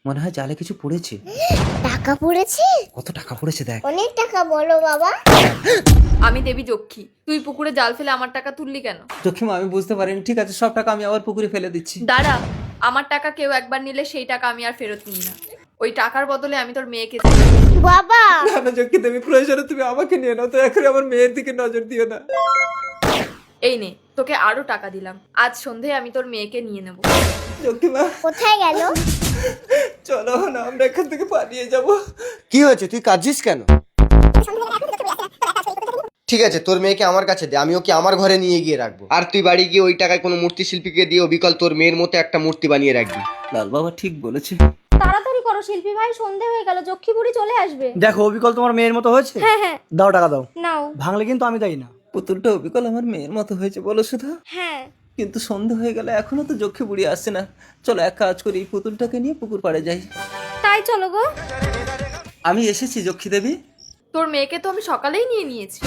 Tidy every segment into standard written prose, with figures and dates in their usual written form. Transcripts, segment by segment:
মনে হয় জালে কিছু পড়েছে। টাকা পড়েছে? কত টাকা পড়েছে দেখ। অনেক টাকা বলো বাবা। আমি দেবী যক্ষী, তুই পুকুরে জাল ফেলে আমার টাকা তুললি কেন? জক্ষিমা আমি বুঝতে পারিনি। ঠিক আছে, সব টাকা আমি আবার পুকুরে ফেলে দিচ্ছি। দাঁড়া, আমার টাকা কেউ একবার নিলে সেই টাকা আমি আর ফেরত নিই না। ওই টাকার বদলে আমি তোর মেয়েকে চাই। বাবা না না জক্ষি দেবী, প্রয়োজনে তুমি আমাকে নিয়ে নাও, দয়া করে আমার মেয়ের দিকে নজর দিও না। এই নে, তোকে আরো টাকা দিলাম, আজ সন্ধে আমি তোর মেয়েকে নিয়ে নেব। জক্ষিমা কোথায় গেল? চলো না, আমরা এখান থেকে পালিয়ে যাব। কি হয়েছে, তুই কাঁদছিস কেন? ঠিক আছে, তোর মেয়েকে আমার কাছে দে, আমি ওকে আমার ঘরে নিয়ে গিয়ে রাখবো। আর তুই বাড়ি গিয়ে ওই টাকায় কোনো মূর্তি শিল্পীকে দিয়ে অবিকল তোর মেয়ের মতো একটা মূর্তি বানিয়ে রাখবি। লাল বাবা ঠিক বলেছে। তাড়াতাড়ি করো শিল্পী ভাই, সন্ধে হয়ে গেল, যক্ষী বুড়ি চলে আসবে। দেখো অবিকল তোমার মেয়ের মতো হয়েছে। হ্যাঁ হ্যাঁ, দাও টাকা দাও। নাও। ভাঙলে কিন্তু আমি দেই না। পুতুলটা অবিকল আমার মেয়ের মতো হয়েছে বলো সুধা। হ্যাঁ, কিন্তু সন্ধে হয়ে গেলে এখনো তো যক্ষী বুড়ি আসছে না। চলো এক কাজ করি, এই পুতুলটাকে নিয়ে পুকুর পাড়ে যাই। তাই চলো গো। আমি এসেছি যক্ষী দেবী। তোর মেয়েকে তো আমি সকালেই নিয়ে নিয়েছি।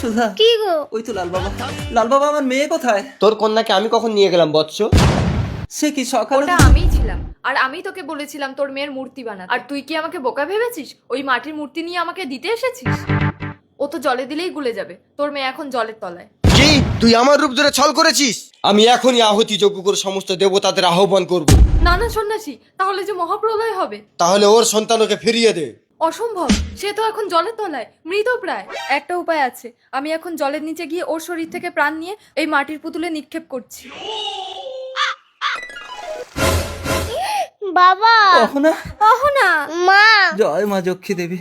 সুধা কি গো? ওই তো লাল বাবা। লাল বাবা আমার মেয়ে কোথায়? তোর কন্যাকে আমি কখন নিয়ে গেলাম বৎস? সে কি সকালে? ওটা আমিই ছিলাম, আর আমি তোকে বলেছিলাম তোর মেয়ের মূর্তি বানাতে। আর তুই কি আমাকে বোকা ভেবেছিস? ওই মাটির মূর্তি নিয়ে আমাকে দিতে এসেছিস? ও তো জলে দিলেই গুলে যাবে। তোর মেয়ে এখন জলের তলায়। কি তুই আমার রূপ ধরে ছল করেছিস? আমি এখনই আহুতি যজ্ঞ করে সমস্ত দেবতাদের আহ্বান করব। না না সন্ন্যাসী, তাহলে যে মহাপ্রলয় হবে। তাহলে ওর সন্তানকে ফিরিয়ে দে। অসম্ভব, সে তো এখন জলের তলায়, মৃত প্রায়। একটা উপায় আছে, আমি এখন জলের নিচে গিয়ে ওর শরীর থেকে প্রাণ নিয়ে এই মাটির পুতুলে নিক্ষেপ করছি। বাবা অহনা, ওহ না। মা জয় মা যক্ষী দেবী।